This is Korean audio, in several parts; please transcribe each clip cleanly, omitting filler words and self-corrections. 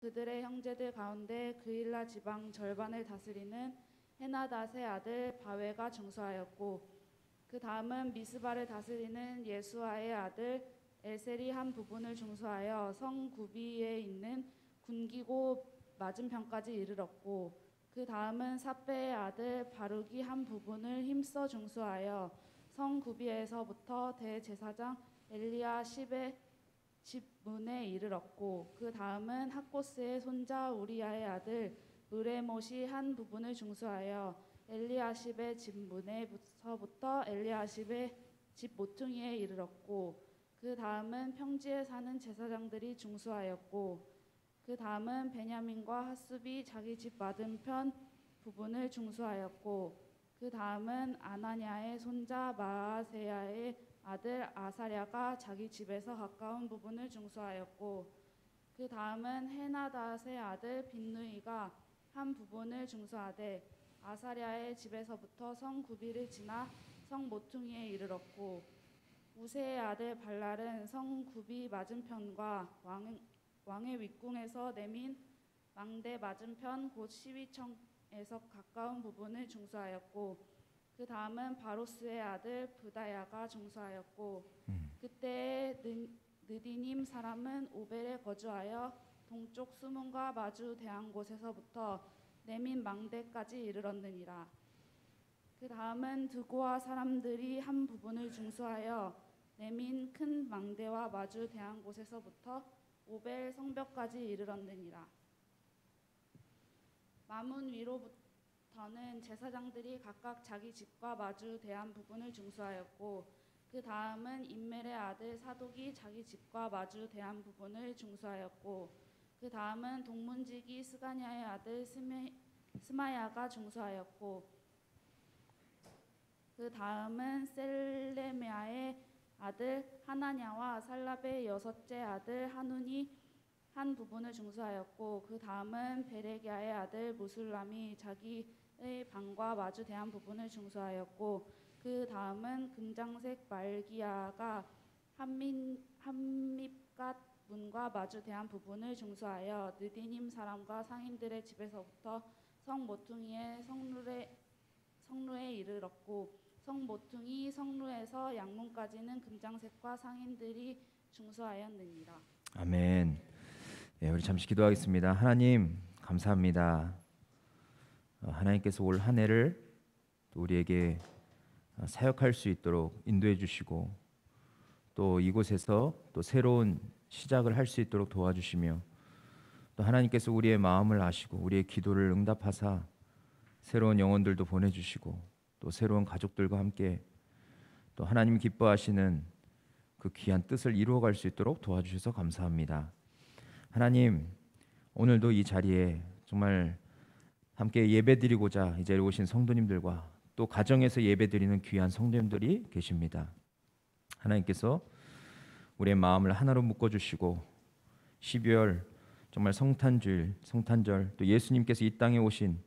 그들의 형제들 가운데 그일라 지방 절반을 다스리는 헤나닷의 아들 바웨가 중수하였고 그 다음은 미스바를 다스리는 예수아의 아들 엘셀이 한 부분을 중수하여 성 구비에 있는 군기고 맞은편까지 이르렀고 그 다음은 삿배의 아들 바룩이 한 부분을 힘써 중수하여 성 구비에서부터 대제사장 엘리야십의 집 문에 이르렀고 그 다음은 학고스의 손자 우리야의 아들 느레못이 한 부분을 중수하여 엘리야십의 집 문에서부터 엘리야십의 집 모퉁이에 이르렀고 그 다음은 평지에 사는 제사장들이 중수하였고 그 다음은 베냐민과 핫숲이 자기 집 맞은편 부분을 중수하였고 그 다음은 아나냐의 손자 마아세야의 아들 아사랴가 자기 집에서 가까운 부분을 중수하였고 그 다음은 헤나닷의 아들 빈누이가 한 부분을 중수하되 아사랴의 집에서부터 성 구비를 지나 성 모퉁이에 이르렀고 우세의 아들 발랄은 성 구비 맞은편과 왕의 윗궁에서 내민 망대 맞은편 곧 시위청에서 가까운 부분을 중수하였고 그 다음은 바로스의 아들 부다야가 중수하였고 그때에 느디님 사람은 오벨에 거주하여 동쪽 수문과 마주 대한 곳에서부터 내민 망대까지 이르렀느니라. 그 다음은 드고아 사람들이 한 부분을 중수하여 내민 큰 망대와 마주 대한 곳에서부터 오벨 성벽까지 이르렀느니라. 마문 위로부터는 제사장들이 각각 자기 집과 마주 대한 부분을 중수하였고 그 다음은 임멜의 아들 사독이 자기 집과 마주 대한 부분을 중수하였고 그 다음은 동문지기 스가냐의 아들 스마야가 중수하였고 그 다음은 셀레미아의 아들 하나냐와 살랍의 여섯째 아들 하눈이 한 부분을 중수하였고 그 다음은 베레기야의 아들 무술람이 자기의 방과 마주 대한 부분을 중수하였고 그 다음은 금장색 말기야가 한밉갓 문과 마주 대한 부분을 중수하여 느디님 사람과 상인들의 집에서부터 성 모퉁이의 성루에 이르렀고 성 모퉁이 성루에서 양문까지는 금장색과 상인들이 중수하였느니라. 아멘. 네, 우리 잠시 기도하겠습니다. 하나님 감사합니다. 하나님께서 올 한 해를 또 우리에게 사역할 수 있도록 인도해 주시고 또 이곳에서 또 새로운 시작을 할 수 있도록 도와주시며 또 하나님께서 우리의 마음을 아시고 우리의 기도를 응답하사 새로운 영혼들도 보내주시고 또 새로운 가족들과 함께 또 하나님 기뻐하시는 그 귀한 뜻을 이루어갈 수 있도록 도와주셔서 감사합니다. 하나님 오늘도 이 자리에 정말 함께 예배드리고자 이 자리에 오신 성도님들과 또 가정에서 예배드리는 귀한 성도님들이 계십니다. 하나님께서 우리의 마음을 하나로 묶어주시고 12월 정말 성탄절 또 예수님께서 이 땅에 오신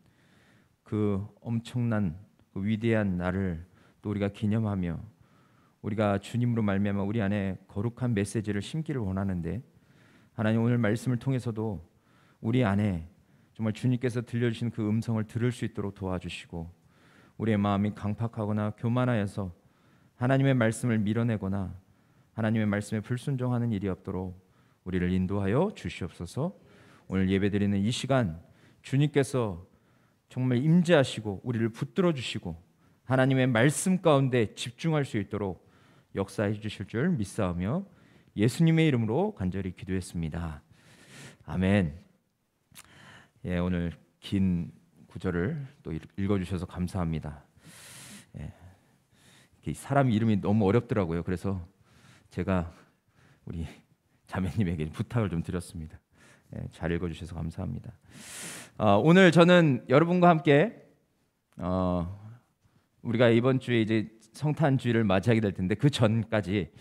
그 엄청난 그 위대한 날을 또 우리가 기념하며 우리가 주님으로 말미암아 우리 안에 거룩한 메시지를 심기를 원하는데 하나님 오늘 말씀을 통해서도 우리 안에 정말 주님께서 들려주신 그 음성을 들을 수 있도록 도와주시고 우리의 마음이 강팍하거나 교만하여서 하나님의 말씀을 밀어내거나 하나님의 말씀에 불순종하는 일이 없도록 우리를 인도하여 주시옵소서. 오늘 예배드리는 이 시간 주님께서 정말 임재하시고 우리를 붙들어 주시고 하나님의 말씀 가운데 집중할 수 있도록 역사해 주실 줄 믿사오며 예수님의 이름으로 간절히 기도했습니다. 아멘. 예, 오늘 긴 구절을 또 읽어주셔서 감사합니다. 예, 사람 이름이 너무 어렵더라고요. 그래서 제가 우리 자매님에게 부탁을 좀 드렸습니다. 예, 잘 읽어주셔서 감사합니다. 오늘 저는 여러분과 함께 우리가 이번 주에 이제 성탄주의를 맞이하게 될 텐데 그 전까지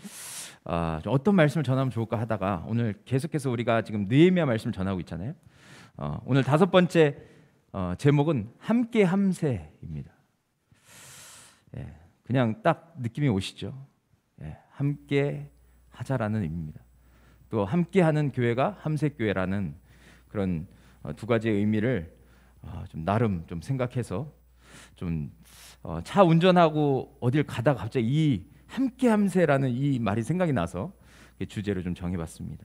어떤 말씀을 전하면 좋을까 하다가 오늘 계속해서 우리가 지금 느헤미야 말씀을 전하고 있잖아요. 오늘 5번째 제목은 함께 함세입니다. 예, 그냥 딱 느낌이 오시죠? 예, 함께 하자라는 의미입니다. 또 함께하는 교회가 함세교회라는 그런 두 가지의 의미를 좀 나름 좀 생각해서 좀 차 운전하고 어딜 가다가 갑자기 이 함께함새라는 이 말이 생각이 나서 주제로 좀 정해봤습니다.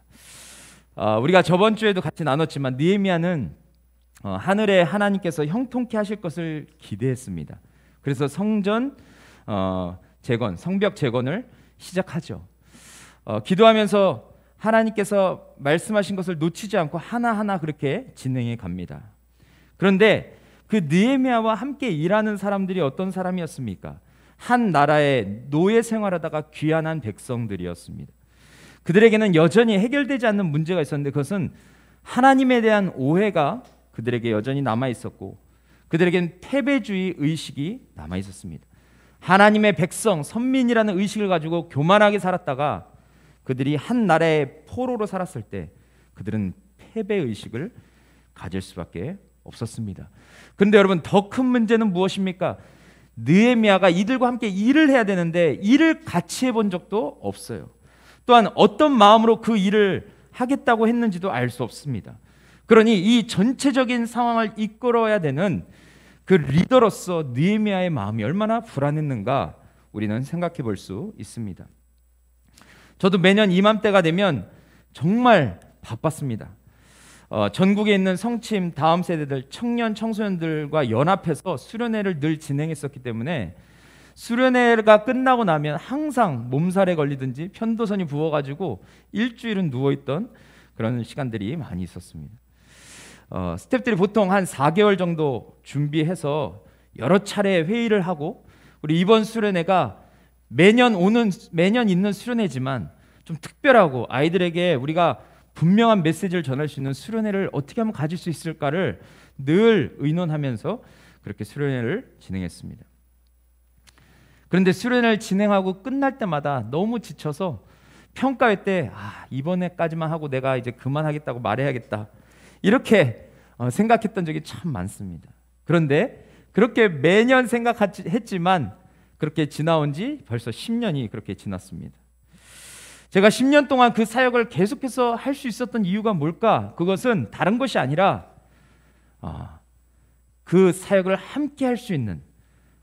우리가 저번 주에도 같이 나눴지만 느헤미야는 하늘에 하나님께서 형통케 하실 것을 기대했습니다. 그래서 성전 재건, 성벽 재건을 시작하죠. 기도하면서 하나님께서 말씀하신 것을 놓치지 않고 하나하나 그렇게 진행해 갑니다. 그런데 그 느헤미야와 함께 일하는 사람들이 어떤 사람이었습니까? 한 나라의 노예 생활하다가 귀환한 백성들이었습니다. 그들에게는 여전히 해결되지 않는 문제가 있었는데 그것은 하나님에 대한 오해가 그들에게 여전히 남아 있었고 그들에게는 패배주의 의식이 남아 있었습니다. 하나님의 백성, 선민이라는 의식을 가지고 교만하게 살았다가 그들이 한 나라의 포로로 살았을 때 그들은 패배 의식을 가질 수밖에 없었습니다. 그런데 여러분 더 큰 문제는 무엇입니까? 느헤미야가 이들과 함께 일을 해야 되는데 일을 같이 해본 적도 없어요. 또한 어떤 마음으로 그 일을 하겠다고 했는지도 알 수 없습니다. 그러니 이 전체적인 상황을 이끌어야 되는 그 리더로서 느헤미야의 마음이 얼마나 불안했는가 우리는 생각해 볼 수 있습니다. 저도 매년 이맘때가 되면 정말 바빴습니다. 전국에 있는 성침 다음 세대들 청년 청소년들과 연합해서 수련회를 늘 진행했었기 때문에 수련회가 끝나고 나면 항상 몸살에 걸리든지 편도선이 부어가지고 일주일은 누워있던 그런 시간들이 많이 있었습니다. 스태프들이 보통 한 4개월 정도 준비해서 여러 차례 회의를 하고 우리 이번 수련회가 매년 있는 수련회지만 좀 특별하고 아이들에게 우리가 분명한 메시지를 전할 수 있는 수련회를 어떻게 하면 가질 수 있을까를 늘 의논하면서 그렇게 수련회를 진행했습니다. 그런데 수련회를 진행하고 끝날 때마다 너무 지쳐서 평가회 때 이번에까지만 하고 내가 이제 그만하겠다고 말해야겠다 이렇게 생각했던 적이 참 많습니다. 그런데 그렇게 매년 생각했지만 그렇게 지나온 지 벌써 10년이 그렇게 지났습니다. 제가 10년 동안 그 사역을 계속해서 할 수 있었던 이유가 뭘까? 그것은 다른 것이 아니라 그 사역을 함께 할 수 있는,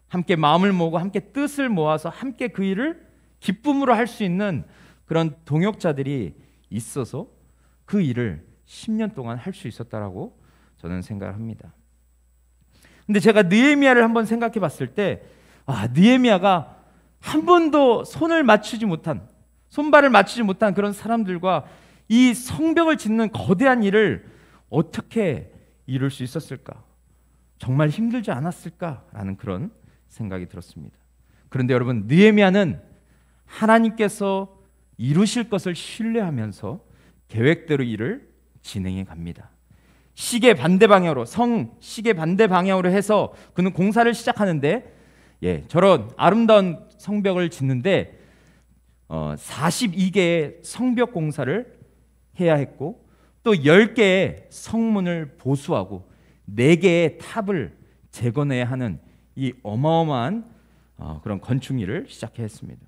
함께 마음을 모으고 함께 뜻을 모아서 함께 그 일을 기쁨으로 할 수 있는 그런 동역자들이 있어서 그 일을 10년 동안 할 수 있었다라고 저는 생각을 합니다. 근데 제가 느헤미야를 한번 생각해 봤을 때 느헤미야가 한 번도 손발을 맞추지 못한 그런 사람들과 이 성벽을 짓는 거대한 일을 어떻게 이룰 수 있었을까? 정말 힘들지 않았을까라는 그런 생각이 들었습니다. 그런데 여러분 느헤미야는 하나님께서 이루실 것을 신뢰하면서 계획대로 일을 진행해 갑니다. 시계 반대 방향으로 시계 반대 방향으로 해서 그는 공사를 시작하는데 저런 아름다운 성벽을 짓는데 42개의 성벽 공사를 해야 했고 또 10개의 성문을 보수하고 4개의 탑을 재건해야 하는 이 어마어마한 그런 건축 일을 시작해야 했습니다.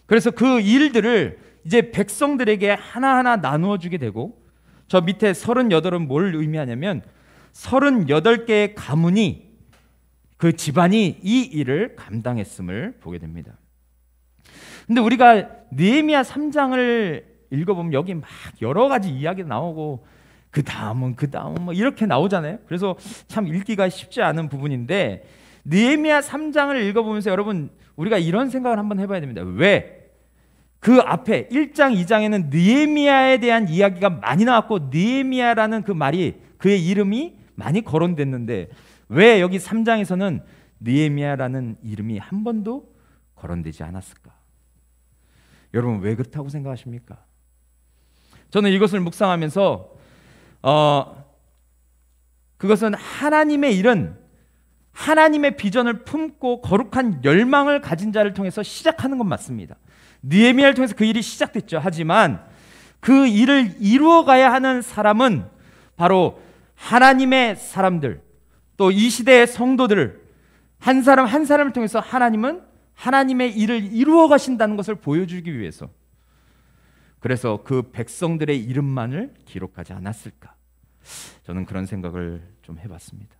그래서 그 일들을 이제 백성들에게 하나하나 나누어 주게 되고 저 밑에 38은 뭘 의미하냐면 38개의 가문이 그 집안이 이 일을 감당했음을 보게 됩니다. 근데 우리가 느헤미야 3장을 읽어보면 여기 막 여러 가지 이야기가 나오고 그 다음은 뭐 이렇게 나오잖아요. 그래서 참 읽기가 쉽지 않은 부분인데 느헤미야 3장을 읽어보면서 여러분 우리가 이런 생각을 한번 해봐야 됩니다. 왜? 그 앞에 1장, 2장에는 느헤미야에 대한 이야기가 많이 나왔고 느헤미야라는 그 말이 그의 이름이 많이 거론됐는데 왜 여기 3장에서는 느헤미야라는 이름이 한 번도 거론되지 않았을까? 여러분 왜 그렇다고 생각하십니까? 저는 이것을 묵상하면서 그것은 하나님의 일은 하나님의 비전을 품고 거룩한 열망을 가진 자를 통해서 시작하는 건 맞습니다. 느헤미야를 통해서 그 일이 시작됐죠. 하지만 그 일을 이루어가야 하는 사람은 바로 하나님의 사람들, 또 이 시대의 성도들 한 사람 한 사람을 통해서 하나님은 하나님의 일을 이루어 가신다는 것을 보여주기 위해서 그래서 그 백성들의 이름만을 기록하지 않았을까? 저는 그런 생각을 좀 해봤습니다.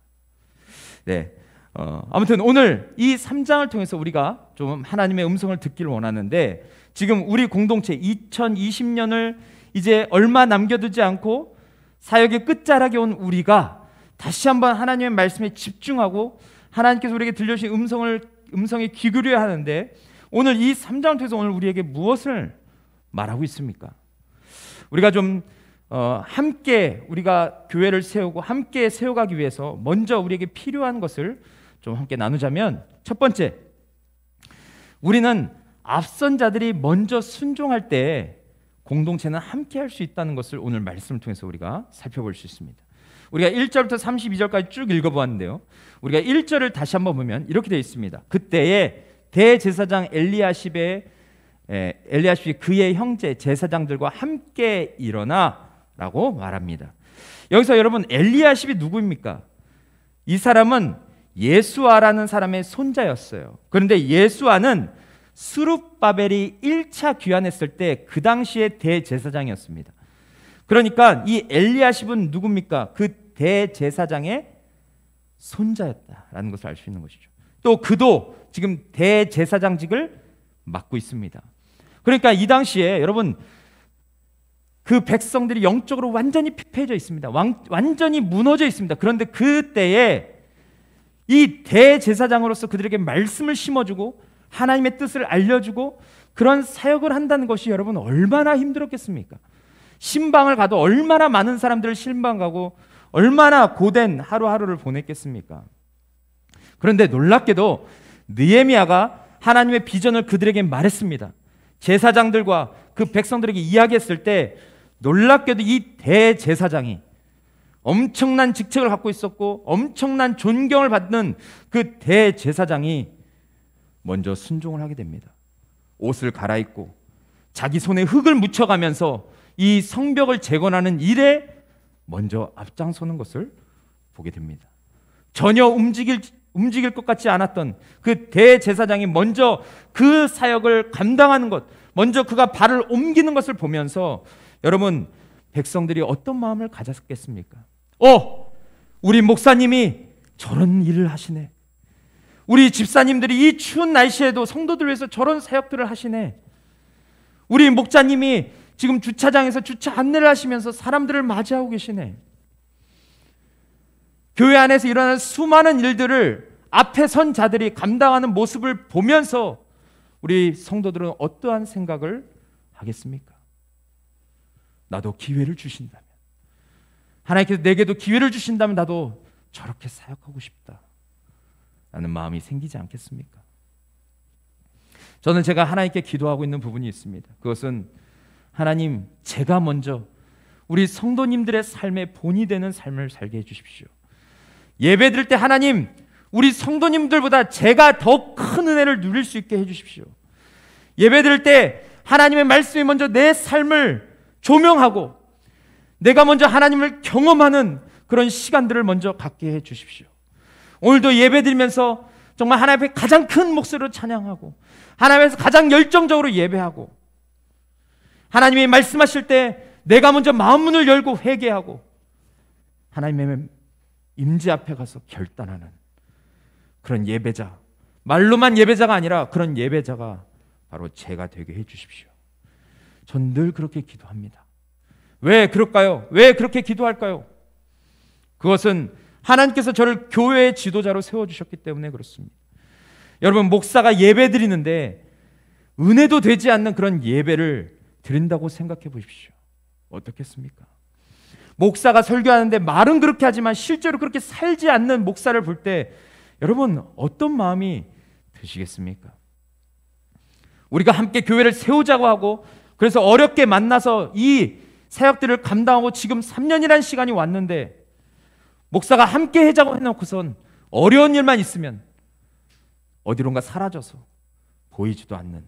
네, 아무튼 오늘 이 3장을 통해서 우리가 좀 하나님의 음성을 듣기를 원하는데, 지금 우리 공동체 2020년을 이제 얼마 남겨두지 않고 사역의 끝자락에 온 우리가 다시 한번 하나님의 말씀에 집중하고 하나님께서 우리에게 들려주신 음성에 귀 기울여야 하는데, 오늘 이 3장을 통해서 오늘 우리에게 무엇을 말하고 있습니까? 우리가 좀 함께 우리가 교회를 세우고 함께 세워가기 위해서 먼저 우리에게 필요한 것을 좀 함께 나누자면, 첫 번째, 우리는 앞선 자들이 먼저 순종할 때 공동체는 함께 할 수 있다는 것을 오늘 말씀을 통해서 우리가 살펴볼 수 있습니다. 우리가 1절부터 32절까지 쭉 읽어보았는데요, 우리가 1절을 다시 한번 보면 이렇게 되어 있습니다. 그때에 대제사장 엘리야십이 그의 형제 제사장들과 함께 일어나 라고 말합니다. 여기서 여러분, 엘리야십이 누구입니까? 이 사람은 예수아라는 사람의 손자였어요. 그런데 예수아는 스룹바벨이 1차 귀환했을 때 그 당시의 대제사장이었습니다. 그러니까 이 엘리야십은 누굽니까? 그 대제사장의 손자였다라는 것을 알 수 있는 것이죠. 또 그도 지금 대제사장직을 맡고 있습니다. 그러니까 이 당시에 여러분, 그 백성들이 영적으로 완전히 피폐해져 있습니다. 완전히 무너져 있습니다. 그런데 그때에 이 대제사장으로서 그들에게 말씀을 심어주고 하나님의 뜻을 알려주고 그런 사역을 한다는 것이 여러분 얼마나 힘들었겠습니까? 신방을 가도 얼마나 많은 사람들을 신방 가고 얼마나 고된 하루하루를 보냈겠습니까? 그런데 놀랍게도 느헤미야가 하나님의 비전을 그들에게 말했습니다. 제사장들과 그 백성들에게 이야기했을 때 놀랍게도 이 대제사장이 엄청난 직책을 갖고 있었고 엄청난 존경을 받는 그 대제사장이 먼저 순종을 하게 됩니다. 옷을 갈아입고 자기 손에 흙을 묻혀가면서 이 성벽을 재건하는 일에 먼저 앞장서는 것을 보게 됩니다. 전혀 움직일 것 같지 않았던 그 대제사장이 먼저 그 사역을 감당하는 것, 먼저 그가 발을 옮기는 것을 보면서 여러분, 백성들이 어떤 마음을 가졌겠습니까? 우리 목사님이 저런 일을 하시네. 우리 집사님들이 이 추운 날씨에도 성도들 위해서 저런 사역들을 하시네. 우리 목자님이 지금 주차장에서 주차 안내를 하시면서 사람들을 맞이하고 계시네. 교회 안에서 일어나는 수많은 일들을 앞에 선 자들이 감당하는 모습을 보면서 우리 성도들은 어떠한 생각을 하겠습니까? 나도 기회를 주신다면, 하나님께서 내게도 기회를 주신다면 나도 저렇게 사역하고 싶다 라는 마음이 생기지 않겠습니까? 저는 제가 하나님께 기도하고 있는 부분이 있습니다. 그것은 하나님, 제가 먼저 우리 성도님들의 삶의 본이 되는 삶을 살게 해주십시오. 예배 드릴 때 하나님, 우리 성도님들보다 제가 더 큰 은혜를 누릴 수 있게 해주십시오. 예배 드릴 때 하나님의 말씀이 먼저 내 삶을 조명하고 내가 먼저 하나님을 경험하는 그런 시간들을 먼저 갖게 해주십시오. 오늘도 예배 드리면서 정말 하나님 앞에 가장 큰 목소리로 찬양하고 하나님 앞에서 가장 열정적으로 예배하고 하나님이 말씀하실 때 내가 먼저 마음 문을 열고 회개하고 하나님의 임재 앞에 가서 결단하는 그런 예배자, 말로만 예배자가 아니라 그런 예배자가 바로 제가 되게 해주십시오. 전 늘 그렇게 기도합니다. 왜 그럴까요? 왜 그렇게 기도할까요? 그것은 하나님께서 저를 교회의 지도자로 세워주셨기 때문에 그렇습니다. 여러분, 목사가 예배 드리는데 은혜도 되지 않는 그런 예배를 드린다고 생각해 보십시오. 어떻겠습니까? 목사가 설교하는데 말은 그렇게 하지만 실제로 그렇게 살지 않는 목사를 볼 때 여러분 어떤 마음이 드시겠습니까? 우리가 함께 교회를 세우자고 하고 그래서 어렵게 만나서 이 사역들을 감당하고 지금 3년이라는 시간이 왔는데 목사가 함께 하자고 해놓고선 어려운 일만 있으면 어디론가 사라져서 보이지도 않는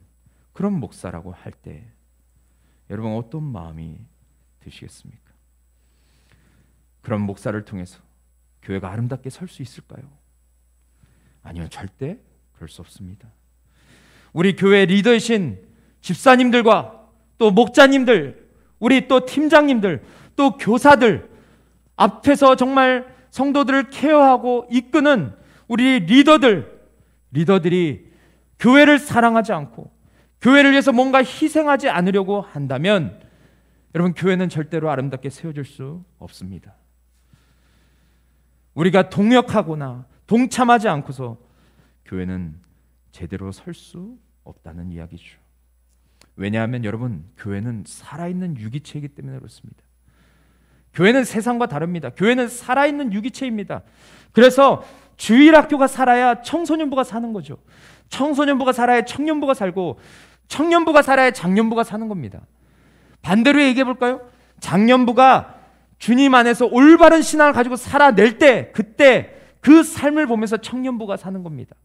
그런 목사라고 할 때 여러분 어떤 마음이 드시겠습니까? 그런 목사를 통해서 교회가 아름답게 설 수 있을까요? 아니요, 절대 그럴 수 없습니다. 우리 교회 리더이신 집사님들과 또 목자님들, 우리 또 팀장님들, 또 교사들, 앞에서 정말 성도들을 케어하고 이끄는 우리 리더들이 교회를 사랑하지 않고 교회를 위해서 뭔가 희생하지 않으려고 한다면 여러분, 교회는 절대로 아름답게 세워질 수 없습니다. 우리가 동역하거나 동참하지 않고서 교회는 제대로 설 수 없다는 이야기죠. 왜냐하면 여러분, 교회는 살아있는 유기체이기 때문에 그렇습니다. 교회는 세상과 다릅니다. 교회는 살아있는 유기체입니다. 그래서 주일학교가 살아야 청소년부가 사는 거죠. 청소년부가 살아야 청년부가 살고, 청년부가 살아야 장년부가 사는 겁니다. 반대로 얘기해 볼까요? 장년부가 주님 안에서 올바른 신앙을 가지고 살아낼 때, 그때 그 삶을 보면서 청년부가 사는 겁니다.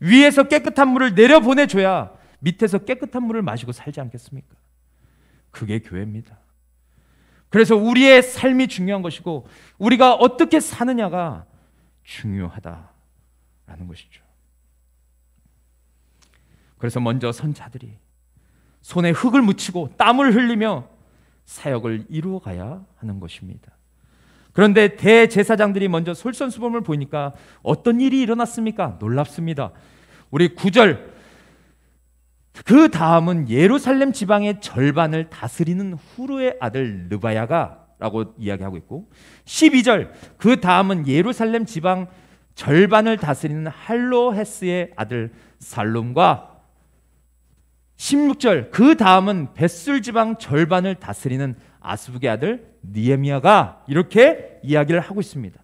위에서 깨끗한 물을 내려보내줘야 밑에서 깨끗한 물을 마시고 살지 않겠습니까? 그게 교회입니다. 그래서 우리의 삶이 중요한 것이고 우리가 어떻게 사느냐가 중요하다라는 것이죠. 그래서 먼저 선자들이 손에 흙을 묻히고 땀을 흘리며 사역을 이루어가야 하는 것입니다. 그런데 대제사장들이 먼저 솔선수범을 보이니까 어떤 일이 일어났습니까? 놀랍습니다. 우리 9절, 그 다음은 예루살렘 지방의 절반을 다스리는 후르의 아들 르바야가 라고 이야기하고 있고, 12절, 그 다음은 예루살렘 지방 절반을 다스리는 할로헤스의 아들 살룸과, 16절, 그 다음은 벳술 지방 절반을 다스리는 아스북의 아들 느헤미야가, 이렇게 이야기를 하고 있습니다.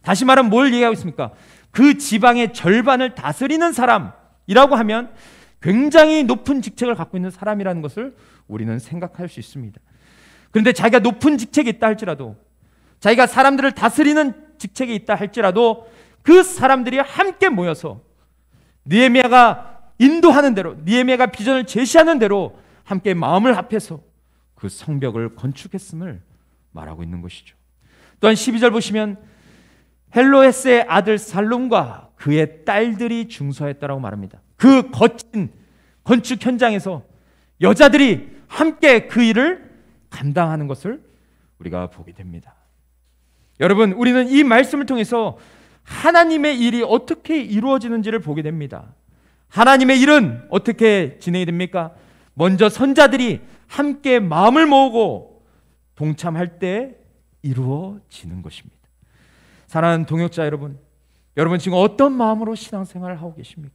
다시 말하면 뭘 얘기하고 있습니까? 그 지방의 절반을 다스리는 사람이라고 하면 굉장히 높은 직책을 갖고 있는 사람이라는 것을 우리는 생각할 수 있습니다. 그런데 자기가 높은 직책에 있다 할지라도, 자기가 사람들을 다스리는 직책에 있다 할지라도 그 사람들이 함께 모여서 느헤미야가 인도하는 대로, 느헤미야가 비전을 제시하는 대로 함께 마음을 합해서 그 성벽을 건축했음을 말하고 있는 것이죠. 또한 12절 보시면 헬로헤스의 아들 살룸과 그의 딸들이 중수하였다라고 말합니다. 그 거친 건축 현장에서 여자들이 함께 그 일을 감당하는 것을 우리가 보게 됩니다. 여러분, 우리는 이 말씀을 통해서 하나님의 일이 어떻게 이루어지는지를 보게 됩니다. 하나님의 일은 어떻게 진행이 됩니까? 먼저 선자들이 함께 마음을 모으고 동참할 때 이루어지는 것입니다. 사랑하는 동역자 여러분, 여러분 지금 어떤 마음으로 신앙생활을 하고 계십니까?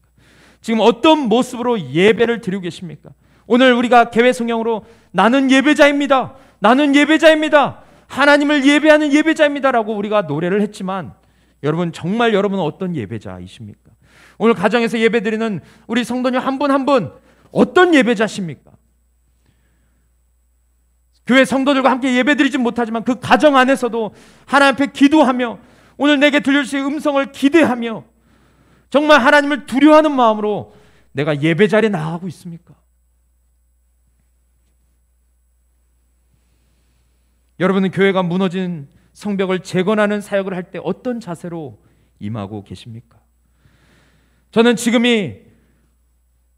지금 어떤 모습으로 예배를 드리고 계십니까? 오늘 우리가 개회 성경으로 나는 예배자입니다, 나는 예배자입니다, 하나님을 예배하는 예배자입니다 라고 우리가 노래를 했지만, 여러분 정말 여러분은 어떤 예배자이십니까? 오늘 가정에서 예배드리는 우리 성도님 한 분 한 분 어떤 예배자십니까? 교회 성도들과 함께 예배드리진 못하지만 그 가정 안에서도 하나님 앞에 기도하며 오늘 내게 들려주실 음성을 기대하며 정말 하나님을 두려워하는 마음으로 내가 예배 자리에 나가고 있습니까? 여러분은 교회가 무너진 성벽을 재건하는 사역을 할 때 어떤 자세로 임하고 계십니까? 저는 지금이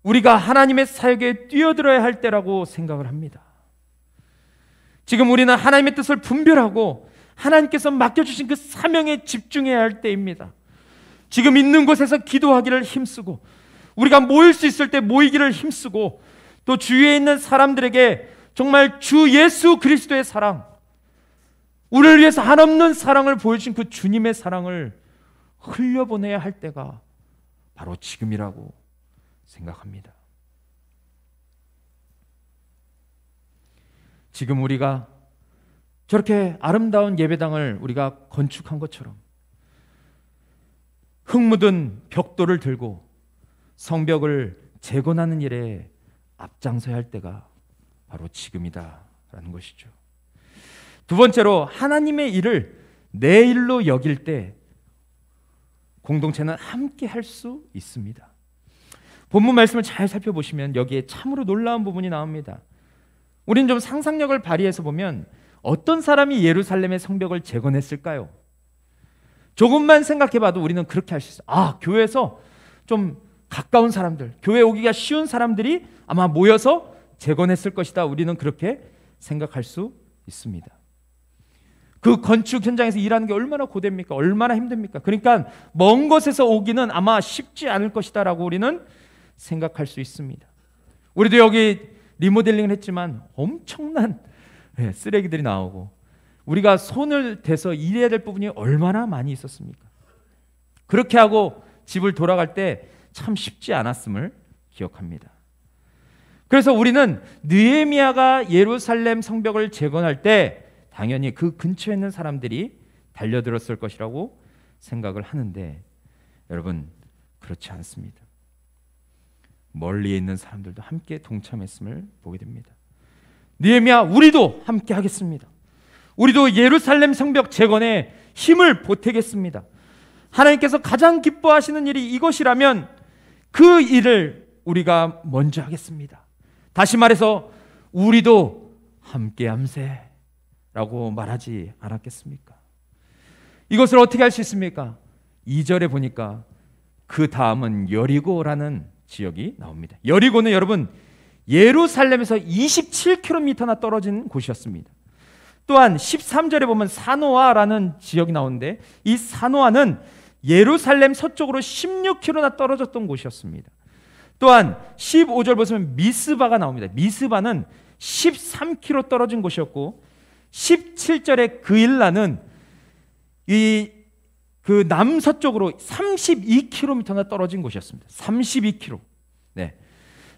우리가 하나님의 사역에 뛰어들어야 할 때라고 생각을 합니다. 지금 우리는 하나님의 뜻을 분별하고 하나님께서 맡겨주신 그 사명에 집중해야 할 때입니다. 지금 있는 곳에서 기도하기를 힘쓰고, 우리가 모일 수 있을 때 모이기를 힘쓰고, 또 주위에 있는 사람들에게 정말 주 예수 그리스도의 사랑, 우리를 위해서 한없는 사랑을 보여주신 그 주님의 사랑을 흘려보내야 할 때가 바로 지금이라고 생각합니다. 지금 우리가 저렇게 아름다운 예배당을 우리가 건축한 것처럼 흙 묻은 벽돌을 들고 성벽을 재건하는 일에 앞장서야 할 때가 바로 지금이다라는 것이죠. 두 번째로, 하나님의 일을 내 일로 여길 때 공동체는 함께 할 수 있습니다. 본문 말씀을 잘 살펴보시면 여기에 참으로 놀라운 부분이 나옵니다. 우리는 좀 상상력을 발휘해서 보면 어떤 사람이 예루살렘의 성벽을 재건했을까요? 조금만 생각해봐도 우리는 그렇게 할 수 있어요. 아, 교회에서 좀 가까운 사람들, 교회 오기가 쉬운 사람들이 아마 모여서 재건했을 것이다. 우리는 그렇게 생각할 수 있습니다. 그 건축 현장에서 일하는 게 얼마나 고됩니까? 얼마나 힘듭니까? 그러니까 먼 곳에서 오기는 아마 쉽지 않을 것이다 라고 우리는 생각할 수 있습니다. 우리도 여기 리모델링을 했지만 엄청난 쓰레기들이 나오고 우리가 손을 대서 일해야 될 부분이 얼마나 많이 있었습니까? 그렇게 하고 집을 돌아갈 때 참 쉽지 않았음을 기억합니다. 그래서 우리는 느헤미야가 예루살렘 성벽을 재건할 때 당연히 그 근처에 있는 사람들이 달려들었을 것이라고 생각을 하는데 여러분 그렇지 않습니다. 멀리에 있는 사람들도 함께 동참했음을 보게 됩니다. 느헤미야 우리도 함께 하겠습니다. 우리도 예루살렘 성벽 재건에 힘을 보태겠습니다. 하나님께서 가장 기뻐하시는 일이 이것이라면 그 일을 우리가 먼저 하겠습니다. 다시 말해서 우리도 함께 함세 라고 말하지 않았겠습니까? 이것을 어떻게 할 수 있습니까? 2절에 보니까 그 다음은 여리고라는 지역이 나옵니다. 여리고는 여러분 예루살렘에서 27km나 떨어진 곳이었습니다. 또한 13절에 보면 사노아라는 지역이 나오는데 이 사노아는 예루살렘 서쪽으로 16km나 떨어졌던 곳이었습니다. 또한 15절 보시면 미스바가 나옵니다. 미스바는 13km 떨어진 곳이었고 17절에 그일라는 그 남서쪽으로 32km나 떨어진 곳이었습니다. 32km. 네.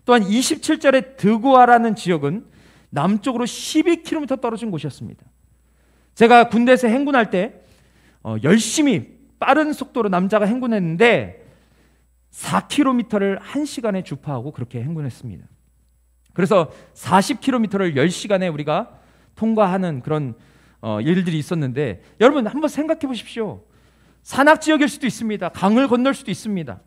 또한 27절에 드고아라는 지역은 남쪽으로 12km 떨어진 곳이었습니다. 제가 군대에서 행군할 때 열심히 빠른 속도로 남자가 행군했는데 4km를 1시간에 주파하고 그렇게 행군했습니다. 그래서 40km를 10시간에 우리가 통과하는 그런 일들이 있었는데 여러분 한번 생각해 보십시오. 산악지역일 수도 있습니다. 강을 건널 수도 있습니다.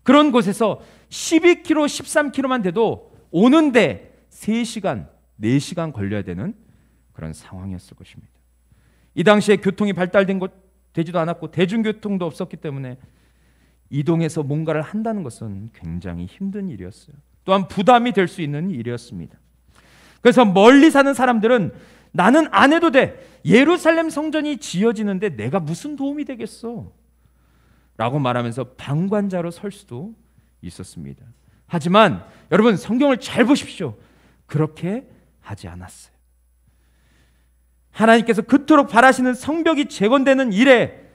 그런 곳에서 12km, 13km만 돼도 오는데 3시간, 4시간 걸려야 되는 그런 상황이었을 것입니다. 이 당시에 교통이 되지도 않았고 대중교통도 없었기 때문에 이동해서 뭔가를 한다는 것은 굉장히 힘든 일이었어요. 또한 부담이 될 수 있는 일이었습니다. 그래서 멀리 사는 사람들은 나는 안 해도 돼. 예루살렘 성전이 지어지는데 내가 무슨 도움이 되겠어? 라고 말하면서 방관자로 설 수도 있었습니다. 하지만 여러분 성경을 잘 보십시오. 그렇게 하지 않았어요. 하나님께서 그토록 바라시는 성벽이 재건되는 일에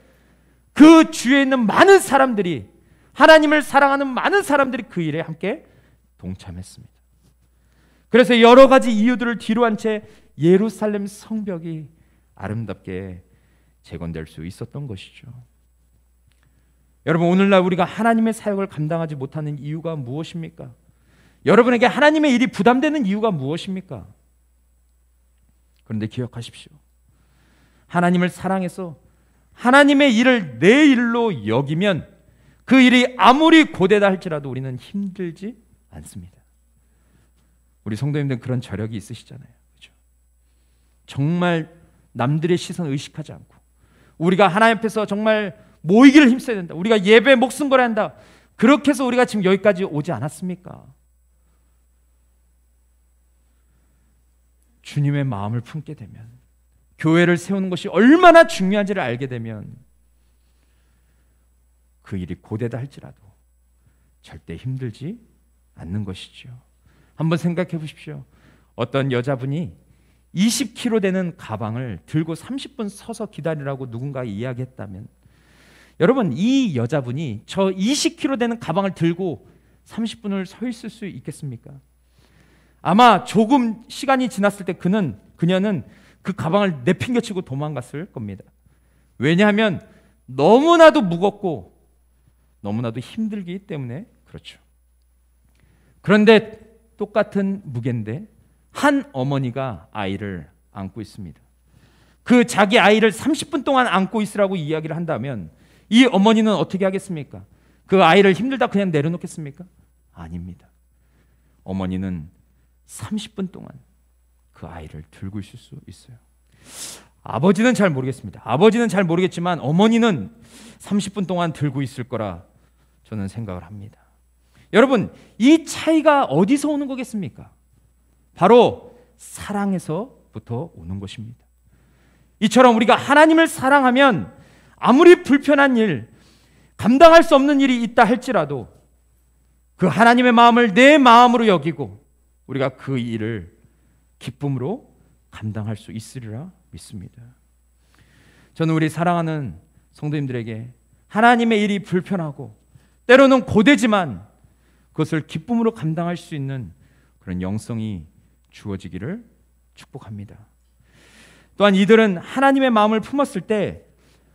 그 주위에 있는 많은 사람들이 하나님을 사랑하는 많은 사람들이 그 일에 함께 동참했습니다. 그래서 여러 가지 이유들을 뒤로한 채 예루살렘 성벽이 아름답게 재건될 수 있었던 것이죠. 여러분 오늘날 우리가 하나님의 사역을 감당하지 못하는 이유가 무엇입니까? 여러분에게 하나님의 일이 부담되는 이유가 무엇입니까? 그런데 기억하십시오. 하나님을 사랑해서 하나님의 일을 내 일로 여기면 그 일이 아무리 고되다 할지라도 우리는 힘들지 않습니다. 우리 성도님들 그런 저력이 있으시잖아요. 그렇죠? 정말 남들의 시선 의식하지 않고 우리가 하나님 앞에서 정말 모이기를 힘써야 된다. 우리가 예배 목숨 걸어야 한다. 그렇게 해서 우리가 지금 여기까지 오지 않았습니까? 주님의 마음을 품게 되면 교회를 세우는 것이 얼마나 중요한지를 알게 되면 그 일이 고되다 할지라도 절대 힘들지 않는 것이죠. 한번 생각해 보십시오. 어떤 여자분이 20kg 되는 가방을 들고 30분 서서 기다리라고 누군가 이야기했다면 여러분 이 여자분이 저 20kg 되는 가방을 들고 30분을 서 있을 수 있겠습니까? 아마 조금 시간이 지났을 때 그녀는 그 가방을 내팽개치고 도망갔을 겁니다. 왜냐하면 너무나도 무겁고 너무나도 힘들기 때문에 그렇죠. 그런데 똑같은 무게인데 한 어머니가 아이를 안고 있습니다. 그 자기 아이를 30분 동안 안고 있으라고 이야기를 한다면 이 어머니는 어떻게 하겠습니까? 그 아이를 힘들다 그냥 내려놓겠습니까? 아닙니다. 어머니는 30분 동안 그 아이를 들고 있을 수 있어요. 아버지는 잘 모르겠습니다. 아버지는 잘 모르겠지만 어머니는 30분 동안 들고 있을 거라 저는 생각을 합니다. 여러분, 이 차이가 어디서 오는 거겠습니까? 바로 사랑에서부터 오는 것입니다. 이처럼 우리가 하나님을 사랑하면 아무리 불편한 일, 감당할 수 없는 일이 있다 할지라도 그 하나님의 마음을 내 마음으로 여기고 우리가 그 일을 기쁨으로 감당할 수 있으리라 믿습니다. 저는 우리 사랑하는 성도님들에게 하나님의 일이 불편하고 때로는 고되지만 그것을 기쁨으로 감당할 수 있는 그런 영성이 주어지기를 축복합니다. 또한 이들은 하나님의 마음을 품었을 때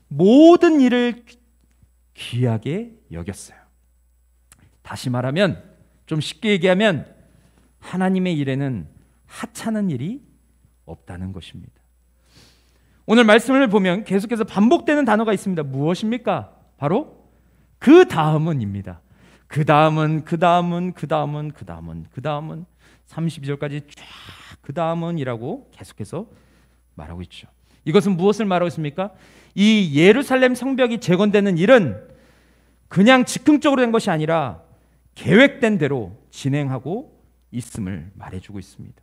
모든 일을 귀하게 여겼어요. 다시 말하면, 좀 쉽게 얘기하면 하나님의 일에는 하찮은 일이 없다는 것입니다. 오늘 말씀을 보면 계속해서 반복되는 단어가 있습니다. 무엇입니까? 바로 그 다음은입니다. 그 다음은 32절까지 쫙 그 다음은이라고 계속해서 말하고 있죠. 이것은 무엇을 말하고 있습니까? 이 예루살렘 성벽이 재건되는 일은 그냥 즉흥적으로 된 것이 아니라 계획된 대로 진행하고 있음을 말해주고 있습니다.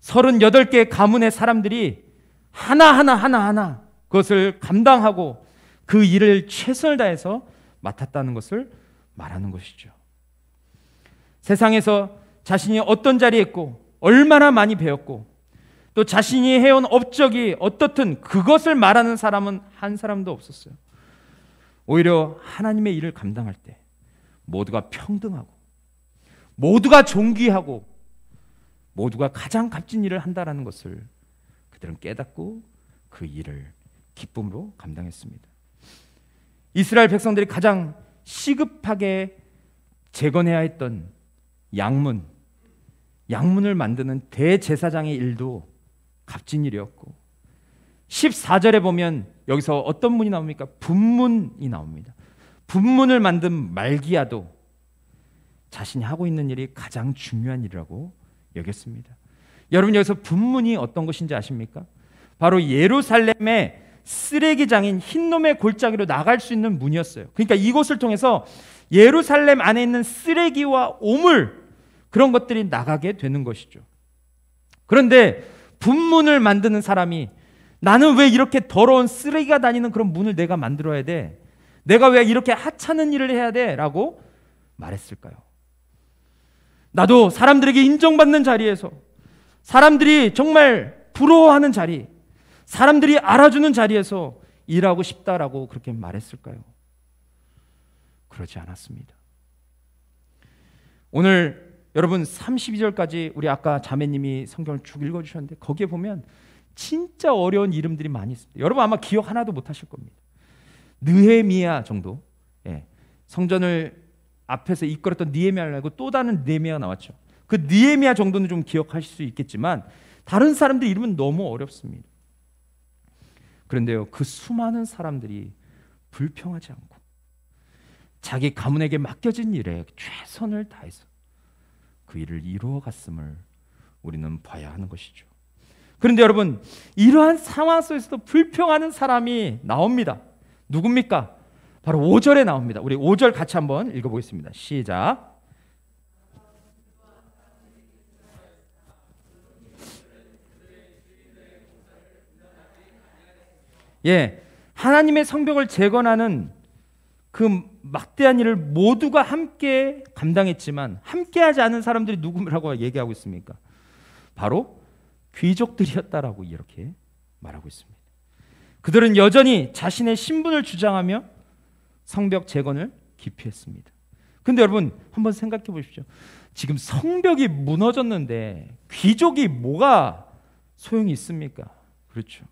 38개의 가문의 사람들이 하나하나 그것을 감당하고 그 일을 최선을 다해서 맡았다는 것을 말하는 것이죠. 세상에서 자신이 어떤 자리에 있고 얼마나 많이 배웠고 또 자신이 해온 업적이 어떻든 그것을 말하는 사람은 한 사람도 없었어요. 오히려 하나님의 일을 감당할 때 모두가 평등하고 모두가 존귀하고 모두가 가장 값진 일을 한다는 것을 그들은 깨닫고 그 일을 기쁨으로 감당했습니다. 이스라엘 백성들이 가장 시급하게 재건해야 했던 양문을 만드는 대제사장의 일도 값진 일이었고 14절에 보면 여기서 어떤 문이 나옵니까? 분문이 나옵니다. 분문을 만든 말기야도 자신이 하고 있는 일이 가장 중요한 일이라고 여겼습니다. 여러분, 여기서 분문이 어떤 것인지 아십니까? 바로 예루살렘의 쓰레기장인 흰놈의 골짜기로 나갈 수 있는 문이었어요. 그러니까 이곳을 통해서 예루살렘 안에 있는 쓰레기와 오물, 그런 것들이 나가게 되는 것이죠. 그런데 분문을 만드는 사람이 나는 왜 이렇게 더러운 쓰레기가 다니는 그런 문을 내가 만들어야 돼? 내가 왜 이렇게 하찮은 일을 해야 돼? 라고 말했을까요? 나도 사람들에게 인정받는 자리에서, 사람들이 정말 부러워하는 자리, 사람들이 알아주는 자리에서 일하고 싶다라고 그렇게 말했을까요? 그러지 않았습니다. 오늘 여러분 32절까지 우리 아까 자매님이 성경을 쭉 읽어주셨는데 거기에 보면 진짜 어려운 이름들이 많이 있습니다. 여러분 아마 기억 하나도 못하실 겁니다. 느헤미야 정도, 성전을 앞에서 이끌었던 느헤미야 말고 또 다른 느헤미야가 나왔죠. 그 느헤미야 정도는 좀 기억하실 수 있겠지만 다른 사람들 이름은 너무 어렵습니다. 그런데요, 그 수많은 사람들이 불평하지 않고 자기 가문에게 맡겨진 일에 최선을 다해서 그 일을 이루어갔음을 우리는 봐야 하는 것이죠. 그런데 여러분, 이러한 상황 속에서도 불평하는 사람이 나옵니다. 누굽니까? 바로 5절에 나옵니다. 우리 5절 같이 한번 읽어보겠습니다. 시작. 하나님의 성벽을 재건하는 그 막대한 일을 모두가 함께 감당했지만 함께하지 않은 사람들이 누구라고 얘기하고 있습니까? 바로 귀족들이었다라고 이렇게 말하고 있습니다. 그들은 여전히 자신의 신분을 주장하며 성벽 재건을 기피했습니다. 근데 여러분 한번 생각해 보십시오. 지금 성벽이 무너졌는데 귀족이 뭐가 소용이 있습니까? 그렇죠.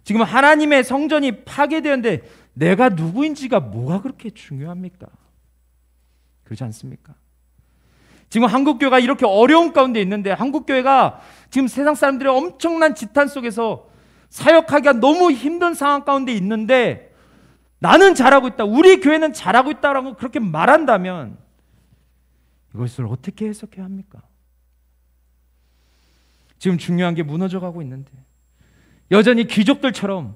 지금 하나님의 성전이 파괴되었는데 내가 누구인지가 뭐가 그렇게 중요합니까? 그렇지 않습니까? 지금 한국교회가 이렇게 어려운 가운데 있는데 한국교회가 지금 세상 사람들의 엄청난 지탄 속에서 사역하기가 너무 힘든 상황 가운데 있는데 나는 잘하고 있다, 우리 교회는 잘하고 있다라고 그렇게 말한다면 이것을 어떻게 해석해야 합니까? 지금 중요한 게 무너져가고 있는데 여전히 귀족들처럼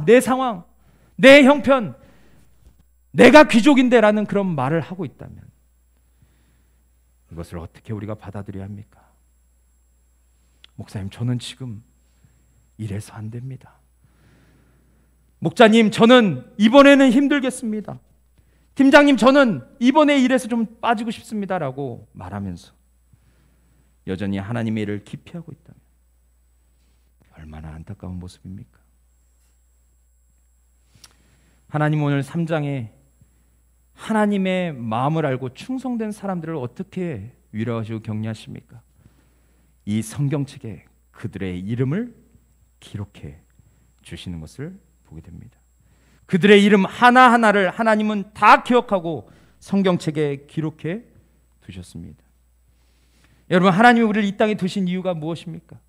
내 상황, 내 형편, 내가 귀족인데 라는 그런 말을 하고 있다면 이것을 어떻게 우리가 받아들여야 합니까? 목사님, 저는 지금 이래서 안 됩니다. 목자님, 저는 이번에는 힘들겠습니다. 팀장님, 저는 이번에 일에서 좀 빠지고 싶습니다라고 말하면서 여전히 하나님의 일을 기피하고 있다면 얼마나 안타까운 모습입니까? 하나님 오늘 3장에 하나님의 마음을 알고 충성된 사람들을 어떻게 위로하시고 격려하십니까? 이 성경책에 그들의 이름을 기록해 주시는 것을 보게 됩니다. 그들의 이름 하나하나를 하나님은 다 기억하고 성경책에 기록해 두셨습니다. 여러분, 하나님이 우리를 이 땅에 두신 이유가 무엇입니까?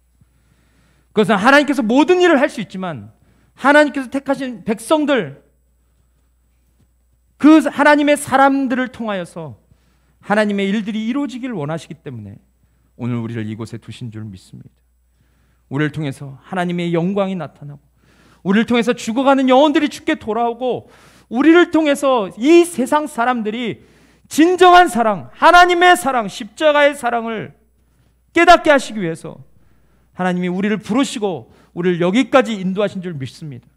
그것은 하나님께서 모든 일을 할 수 있지만 하나님께서 택하신 백성들, 그 하나님의 사람들을 통하여서 하나님의 일들이 이루어지기를 원하시기 때문에 오늘 우리를 이곳에 두신 줄 믿습니다. 우리를 통해서 하나님의 영광이 나타나고 우리를 통해서 죽어가는 영혼들이 주께 돌아오고 우리를 통해서 이 세상 사람들이 진정한 사랑, 하나님의 사랑, 십자가의 사랑을 깨닫게 하시기 위해서 하나님이 우리를 부르시고 우리를 여기까지 인도하신 줄 믿습니다.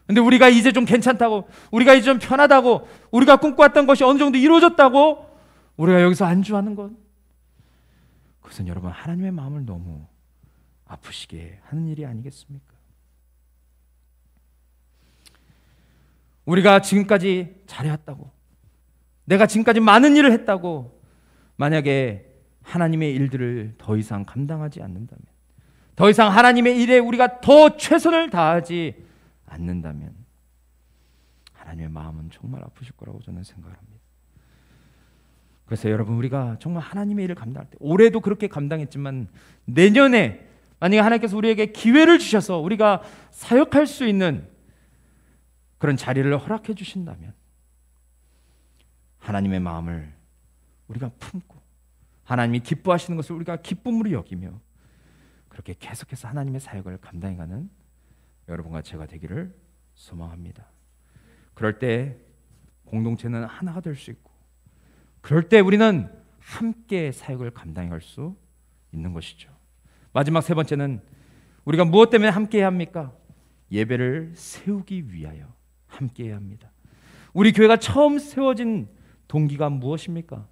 근데 우리가 이제 좀 괜찮다고, 우리가 이제 좀 편하다고, 우리가 꿈꿔왔던 것이 어느 정도 이루어졌다고 우리가 여기서 안주하는 것, 그것은 여러분 하나님의 마음을 너무 아프시게 하는 일이 아니겠습니까? 우리가 지금까지 잘해왔다고, 내가 지금까지 많은 일을 했다고 만약에 하나님의 일들을 더 이상 감당하지 않는다면, 더 이상 하나님의 일에 우리가 더 최선을 다하지 않는다면 하나님의 마음은 정말 아프실 거라고 저는 생각합니다. 그래서 여러분, 우리가 정말 하나님의 일을 감당할 때, 올해도 그렇게 감당했지만 내년에 만약에 하나님께서 우리에게 기회를 주셔서 우리가 사역할 수 있는 그런 자리를 허락해 주신다면 하나님의 마음을 우리가 품고 하나님이 기뻐하시는 것을 우리가 기쁨으로 여기며 그렇게 계속해서 하나님의 사역을 감당해가는 여러분과 제가 되기를 소망합니다. 그럴 때 공동체는 하나가 될 수 있고, 그럴 때 우리는 함께 사역을 감당해갈 수 있는 것이죠. 마지막 세 번째는 우리가 무엇 때문에 함께 해야 합니까? 예배를 세우기 위하여 함께 해야 합니다. 우리 교회가 처음 세워진 동기가 무엇입니까?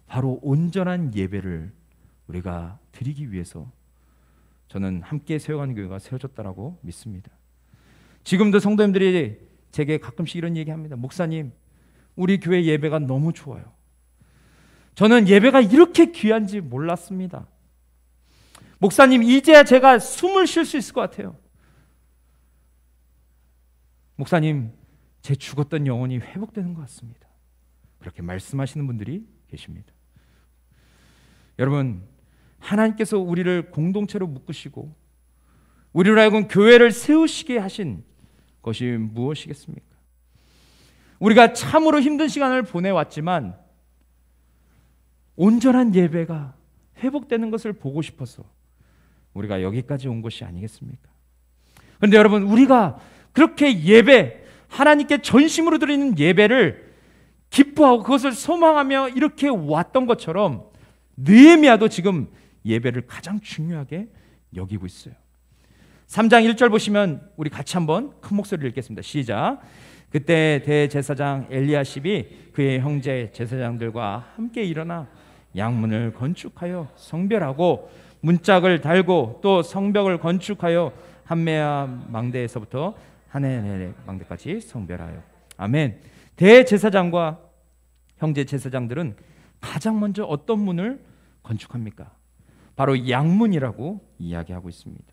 바로 온전한 예배를 우리가 드리기 위해서 저는 함께 세워가는 교회가 세워졌다라고 믿습니다. 지금도 성도님들이 제게 가끔씩 이런 얘기합니다. 목사님, 우리 교회 예배가 너무 좋아요. 저는 예배가 이렇게 귀한지 몰랐습니다. 목사님, 이제야 제가 숨을 쉴 수 있을 것 같아요. 목사님, 제 죽었던 영혼이 회복되는 것 같습니다. 그렇게 말씀하시는 분들이 계십니다. 여러분, 하나님께서 우리를 공동체로 묶으시고 우리로 하여금 교회를 세우시게 하신 것이 무엇이겠습니까? 우리가 참으로 힘든 시간을 보내왔지만 온전한 예배가 회복되는 것을 보고 싶어서 우리가 여기까지 온 것이 아니겠습니까? 그런데 여러분, 우리가 그렇게 예배, 하나님께 전심으로 드리는 예배를 기뻐하고 그것을 소망하며 이렇게 왔던 것처럼 느헤미야도 지금 예배를 가장 중요하게 여기고 있어요. 3장 1절 보시면 우리 같이 한번 큰 목소리를 읽겠습니다. 시작. 그때 대제사장 엘리야십이 그의 형제 제사장들과 함께 일어나 양문을 건축하여 성별하고 문짝을 달고 또 성벽을 건축하여 한메아 망대에서부터 하네넬 망대까지 성별하여. 아멘. 대제사장과 형제 제사장들은 가장 먼저 어떤 문을 건축합니까? 바로 양문이라고 이야기하고 있습니다.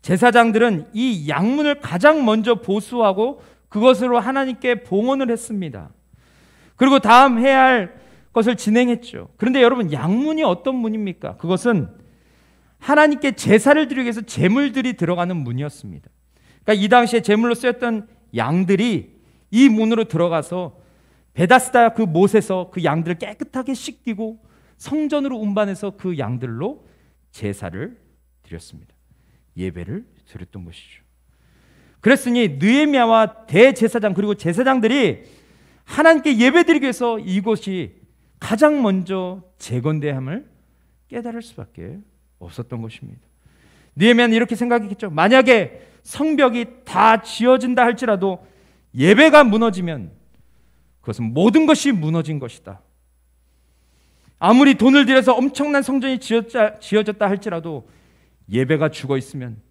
제사장들은 이 양문을 가장 먼저 보수하고 그것으로 하나님께 봉헌을 했습니다. 그리고 다음 해야 할 것을 진행했죠. 그런데 여러분, 양문이 어떤 문입니까? 그것은 하나님께 제사를 드리기 위해서 제물들이 들어가는 문이었습니다. 그러니까 이 당시에 제물로 쓰였던 양들이 이 문으로 들어가서 베다스다 그 못에서 그 양들을 깨끗하게 씻기고 성전으로 운반해서 그 양들로 제사를 드렸습니다. 예배를 드렸던 것이죠. 그랬으니 느헤미야와 대제사장 그리고 제사장들이 하나님께 예배드리기 위해서 이곳이 가장 먼저 재건대함을 깨달을 수밖에 없었던 것입니다. 느헤미야는 이렇게 생각했겠죠. 만약에 성벽이 다 지어진다 할지라도 예배가 무너지면 그것은 모든 것이 무너진 것이다. 아무리 돈을 들여서 엄청난 성전이 지어졌다 할지라도 예배가 죽어 있으면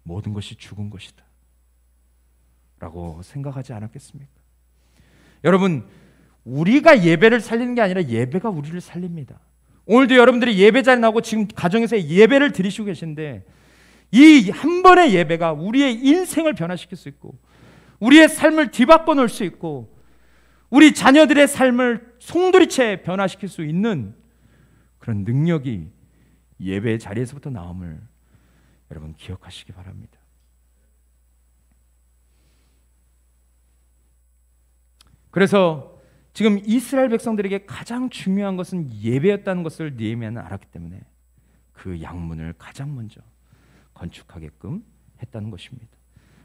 모든 것이 죽은 것이다 라고 생각하지 않았겠습니까? 여러분, 우리가 예배를 살리는 게 아니라 예배가 우리를 살립니다. 오늘도 여러분들이 예배자리 나오고 지금 가정에서 예배를 드리시고 계신데 이 한 번의 예배가 우리의 인생을 변화시킬 수 있고 우리의 삶을 뒤바꿔 놓을 수 있고 우리 자녀들의 삶을 송두리째 변화시킬 수 있는 그런 능력이 예배의 자리에서부터 나옴을 여러분 기억하시기 바랍니다. 그래서 지금 이스라엘 백성들에게 가장 중요한 것은 예배였다는 것을 느헤미야는 알았기 때문에 그 양문을 가장 먼저 건축하게끔 했다는 것입니다.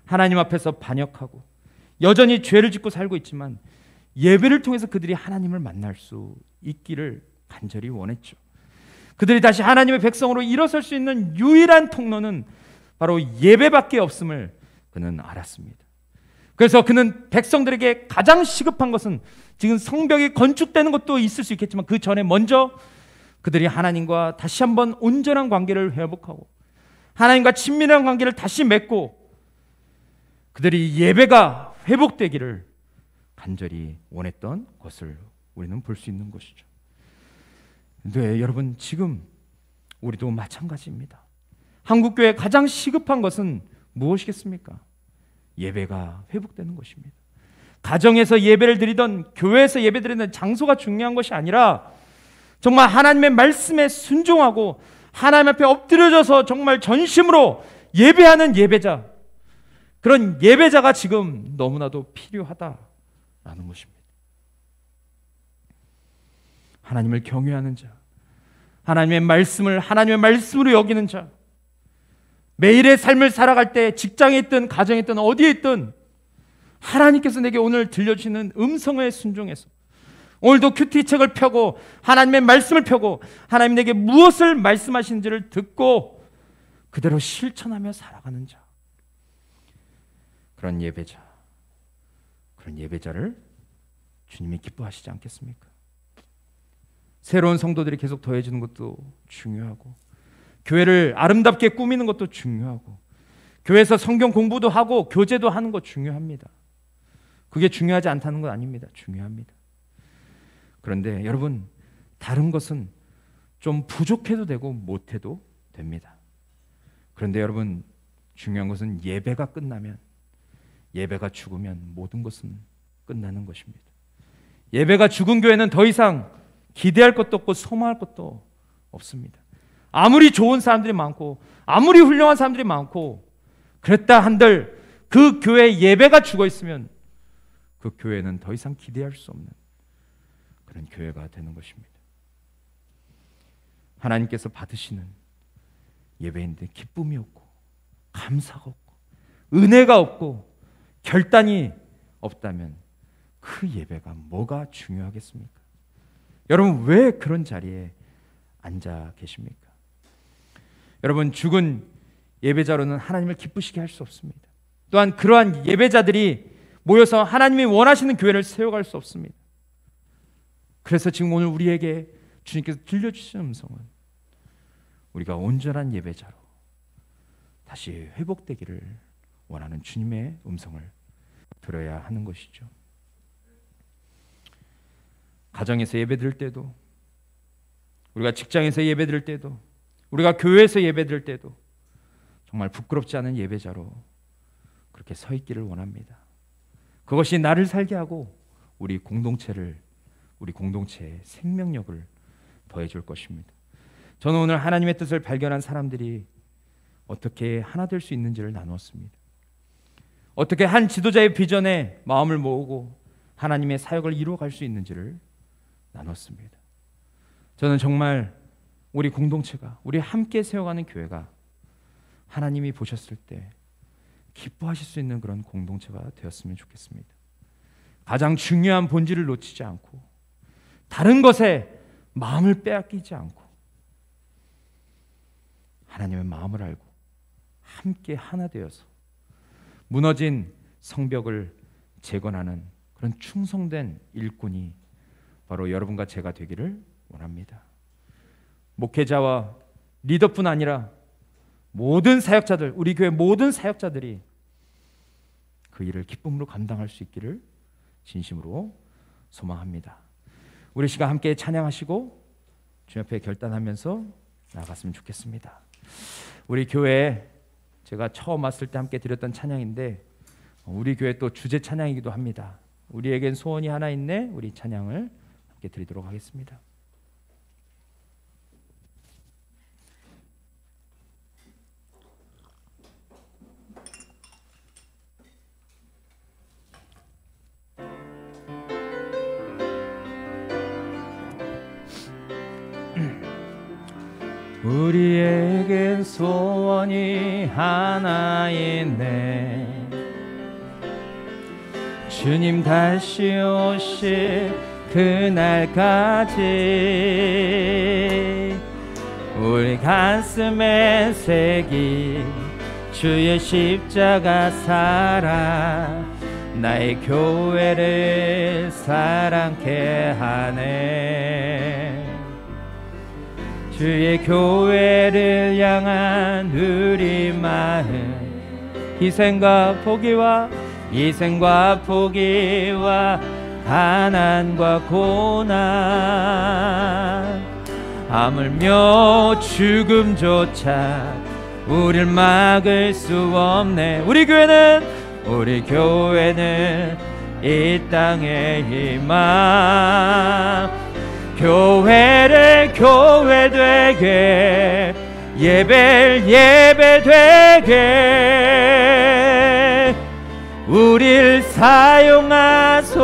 하나님 앞에서 반역하고 여전히 죄를 짓고 살고 있지만 예배를 통해서 그들이 하나님을 만날 수 있기를 간절히 원했죠. 그들이 다시 하나님의 백성으로 일어설 수 있는 유일한 통로는 바로 예배밖에 없음을 그는 알았습니다. 그래서 그는 백성들에게 가장 시급한 것은 지금 성벽이 건축되는 것도 있을 수 있겠지만 그 전에 먼저 그들이 하나님과 다시 한번 온전한 관계를 회복하고 하나님과 친밀한 관계를 다시 맺고 그들이 예배가 회복되기를 간절히 원했던 것을 우리는 볼 수 있는 것이죠. 네, 여러분, 지금 우리도 마찬가지입니다. 한국교회에 가장 시급한 것은 무엇이겠습니까? 예배가 회복되는 것입니다. 가정에서 예배를 드리던 교회에서 예배 드리는 장소가 중요한 것이 아니라 정말 하나님의 말씀에 순종하고 하나님 앞에 엎드려져서 정말 전심으로 예배하는 예배자, 그런 예배자가 지금 너무나도 필요하다라는 것입니다. 하나님을 경외하는 자, 하나님의 말씀을 하나님의 말씀으로 여기는 자, 매일의 삶을 살아갈 때 직장에 있든 가정에 있든 어디에 있든 하나님께서 내게 오늘 들려주시는 음성에 순종해서 오늘도 큐티책을 펴고 하나님의 말씀을 펴고 하나님 내게 무엇을 말씀하시는지를 듣고 그대로 실천하며 살아가는 자, 그런 예배자, 그런 예배자를 주님이 기뻐하시지 않겠습니까? 새로운 성도들이 계속 더해지는 것도 중요하고 교회를 아름답게 꾸미는 것도 중요하고 교회에서 성경 공부도 하고 교제도 하는 것 중요합니다. 그게 중요하지 않다는 건 아닙니다. 중요합니다. 그런데 여러분, 다른 것은 좀 부족해도 되고 못해도 됩니다. 그런데 여러분, 중요한 것은 예배가 끝나면, 예배가 죽으면 모든 것은 끝나는 것입니다. 예배가 죽은 교회는 더 이상 기대할 것도 없고 소망할 것도 없습니다. 아무리 좋은 사람들이 많고 아무리 훌륭한 사람들이 많고 그랬다 한들 그 교회에 예배가 죽어 있으면 그 교회는 더 이상 기대할 수 없는 그런 교회가 되는 것입니다. 하나님께서 받으시는 예배인데 기쁨이 없고 감사가 없고 은혜가 없고 결단이 없다면 그 예배가 뭐가 중요하겠습니까? 여러분, 왜 그런 자리에 앉아 계십니까? 여러분, 죽은 예배자로는 하나님을 기쁘시게 할 수 없습니다. 또한 그러한 예배자들이 모여서 하나님이 원하시는 교회를 세워갈 수 없습니다. 그래서 지금 오늘 우리에게 주님께서 들려주시는 음성은 우리가 온전한 예배자로 다시 회복되기를 원하는 주님의 음성을 들어야 하는 것이죠. 가정에서 예배드릴 때도, 우리가 직장에서 예배드릴 때도, 우리가 교회에서 예배드릴 때도 정말 부끄럽지 않은 예배자로 그렇게 서 있기를 원합니다. 그것이 나를 살게 하고 우리 공동체의 생명력을 더해줄 것입니다. 저는 오늘 하나님의 뜻을 발견한 사람들이 어떻게 하나 될 수 있는지를 나누었습니다. 어떻게 한 지도자의 비전에 마음을 모으고 하나님의 사역을 이루어갈 수 있는지를 나눴습니다. 저는 정말 우리 공동체가, 우리 함께 세워가는 교회가 하나님이 보셨을 때 기뻐하실 수 있는 그런 공동체가 되었으면 좋겠습니다. 가장 중요한 본질을 놓치지 않고 다른 것에 마음을 빼앗기지 않고 하나님의 마음을 알고 함께 하나 되어서 무너진 성벽을 재건하는 그런 충성된 일꾼이 바로 여러분과 제가 되기를 원합니다. 목회자와 리더뿐 아니라 모든 사역자들, 우리 교회 모든 사역자들이 그 일을 기쁨으로 감당할 수 있기를 진심으로 소망합니다. 우리 시간 함께 찬양하시고 주님 앞에 결단하면서 나아갔으면 좋겠습니다. 우리 교회에 제가 처음 왔을 때 함께 드렸던 찬양인데 우리 교회 또 주제 찬양이기도 합니다. 우리에겐 소원이 하나 있네. 우리 찬양을 함께 드리도록 하겠습니다. 우리에겐 소원이 하나 있네. 주님 다시 오실 그날까지 우리 가슴에 새긴 주의 십자가 사랑 나의 교회를 사랑케 하네. 주의 교회를 향한 우리 마음 희생과 포기와 가난과 고난 하물며 죽음조차 우릴 막을 수 없네. 우리 교회는 이 땅의 희망 교회를 교회 되게 예배 되게 우릴 사용하소서.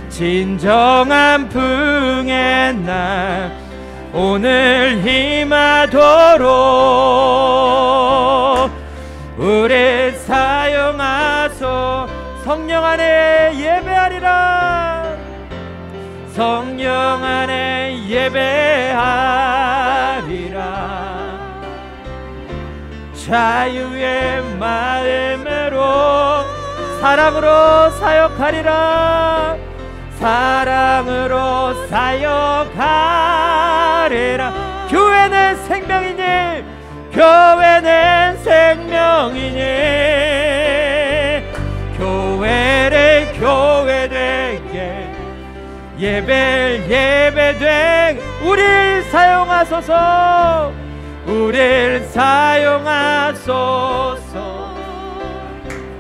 진정한 부흥의 날 오늘 임하도록 우릴 사용하소. 성령 안에 예배하리라. 성령 안에 예배하리라. 자유의 마음으로 사랑으로 사역하리라. 사랑으로 사역하리라. 교회는 생명이니 교회를 교회 되게 예배 되게 우릴 사용하소서.